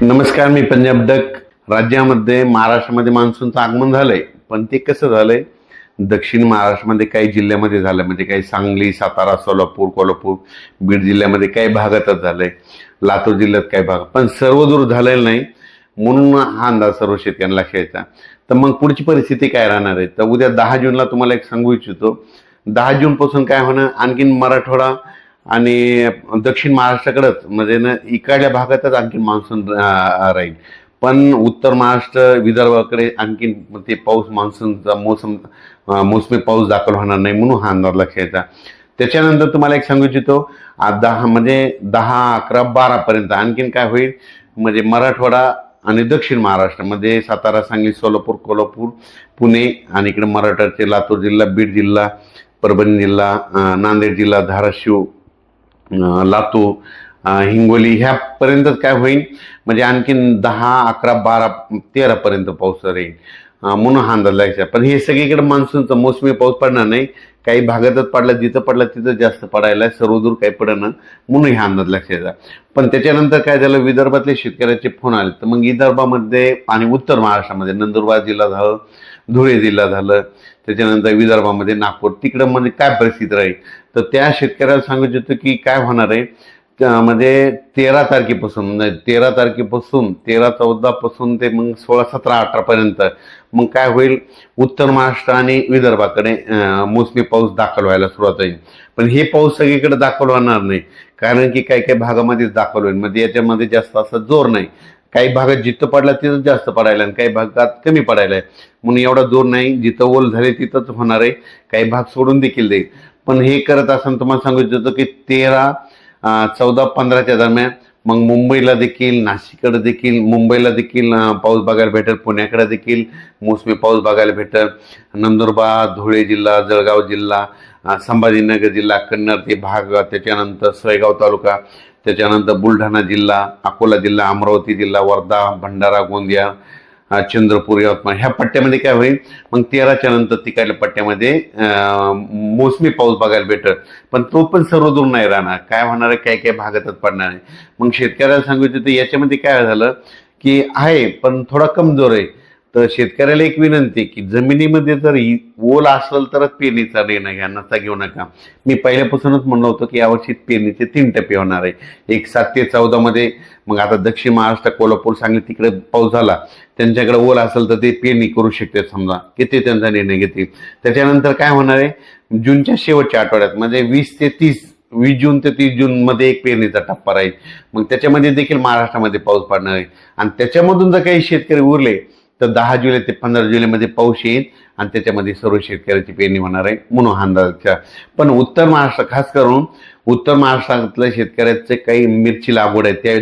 नमस्कार, मी पंजाब डक. राज्यामध्ये महाराष्ट्रामध्ये मान्सूनचं आगमन झालंय, पण ते कसं झालंय, दक्षिण महाराष्ट्रामध्ये काही जिल्ह्यामध्ये झालं, म्हणजे काही सांगली, सातारा, सोलापूर, कोल्हापूर, बीड जिल्ह्यामध्ये काही भागातच झालंय, लातूर जिल्ह्यात काही भाग, पण सर्वदूर झालेलं नाही. म्हणून हा अंदाज सर्व शेतकऱ्यांना लक्षात यायचा. तर मग पुढची परिस्थिती काय राहणार आहे, तर उद्या 10 जूनला तुम्हाला एक सांगू इच्छितो. 10 जून पासून काय होणार, आणखीन मराठवाडा आणि दक्षिण महाराष्ट्राकडेच, म्हणजे ना इकडल्या भागातच आणखी मान्सून राहील. पण उत्तर महाराष्ट्र, विदर्भाकडे आणखीन ते पाऊस, मान्सूनचा मोसमी पाऊस दाखल होणार नाही, म्हणून हा अंदाज लक्षात यायचा. त्याच्यानंतर तुम्हाला एक सांगू इच्छितो, 10 म्हणजे 10, 11, 12 पर्यंत आणखीन काय होईल, म्हणजे मराठवाडा आणि दक्षिण महाराष्ट्रामध्ये सातारा, सांगली, सोलापूर, कोल्हापूर, पुणे आणि इकडे मराठवाड्याचे लातूर जिल्हा, बीड जिल्हा, परभणी जिल्हा, नांदेड जिल्हा, धाराशिव, लातूर, हिंगोली ह्यापर्यंतच काय होईल, म्हणजे आणखीन 10, 11, 12, 13 पर्यंत पाऊस राहील, म्हणून हा अंदाज लागायचा. पण हे सगळीकडे मान्सूनचा मोसमी पाऊस पडणार नाही, काही भागातच पडला, जिथं पडला तिथं जास्त पडायला, सर्वदूर काही पडणं, म्हणून हा अंदाज लक्षात. पण त्याच्यानंतर काय झालं, विदर्भातले शेतकऱ्याचे फोन आले. तर मग विदर्भामध्ये आणि उत्तर महाराष्ट्रामध्ये नंदुरबार जिल्हा झालं, धुळे जिल्हा झालं, त्याच्यानंतर विदर्भामध्ये नागपूर, तिकडं म्हणजे काय परिस्थिती राहील, तर त्या शेतकऱ्याला सांगू इच्छितो की काय होणार आहे. म्हणजे 13 तारखेपासून, म्हणजे 13 तारखेपासून 13, 14 पासून ते मग 16, 17, 18 पर्यंत मग काय होईल, उत्तर महाराष्ट्र आणि विदर्भाकडे मोसमी पाऊस दाखल व्हायला सुरुवात होईल. पण हे पाऊस सगळीकडे दाखल होणार नाही, कारण की काही काही भागामध्येच दाखल होईल, म्हणजे याच्यामध्ये जास्त असा जोर नाही. काही भागात जिथं पडला तिथं जास्त पडायला आणि काही भागात कमी पडायला आहे, म्हणून एवढा जोर नाही. जिथं ओल झाले तिथंच होणार आहे, काही भाग सोडून देखील देईल. पण हे करत असताना तुम्हाला सांगू इच्छितो की 13, 14, 15च्या दरम्यान मग मुंबईला देखील, नाशिककडे देखील, मुंबईला देखील पाऊस बघायला भेटेल, पुण्याकडे देखील मोसमी पाऊस बघायला भेटेल. नंदुरबार, धुळे जिल्हा, जळगाव जिल्हा, संभाजीनगर जिल्हा, कन्नड ते भाग, त्याच्यानंतर सोयगाव तालुका, त्याच्यानंतर बुलढाणा जिल्हा, अकोला जिल्हा, अमरावती जिल्हा, वर्धा, भंडारा, गोंदिया, चंद्रपूर, यवतमाळ ह्या पट्ट्यामध्ये काय होईल, मग 13च्या नंतर तिकडल्या पट्ट्यामध्ये मोसमी पाऊस बघायला भेटत. पण तो पण सर्वदूर नाही राहणार, काय होणार आहे, काही काही भागातच पडणार आहे. मग शेतकऱ्याला सांगितलं तर याच्यामध्ये काय झालं की आहे, पण थोडा कमजोर आहे. तर शेतकऱ्याला एक विनंती की जमिनीमध्ये जर ओल असेल तरच पेरणीचा निर्णय घ्या, नसता घेऊ नका. मी पहिल्यापासूनच म्हणलं होतं की यावर्षी पेरणीचे 3 टप्पे होणार आहे, एक 7 ते 14 मध्ये. मग आता दक्षिण महाराष्ट्र, कोल्हापूर, सांगली तिकडे पाऊस झाला, त्यांच्याकडे ओल असेल तर ते पेरणी करू शकते, समजा की ते त्यांचा निर्णय घेतील. त्याच्यानंतर काय होणार आहे, जूनच्या शेवटच्या आठवड्यात, म्हणजे 20 जून ते 30 जून मध्ये एक पेरणीचा टप्पा राहील. मग त्याच्यामध्ये देखील महाराष्ट्रामध्ये पाऊस पडणार आहे. आणि त्याच्यामधून जर काही शेतकरी उरले तर 10 जुलै ते 15 जुलैमध्ये पाऊस येईल आणि त्याच्यामध्ये सर्व शेतकऱ्याची पेरणी होणार आहे, म्हणून हा अंदाज. पण उत्तर महाराष्ट्र, खास करून उत्तर महाराष्ट्रातल्या शेतकऱ्याचे काही मिरची लागवड आहे त्या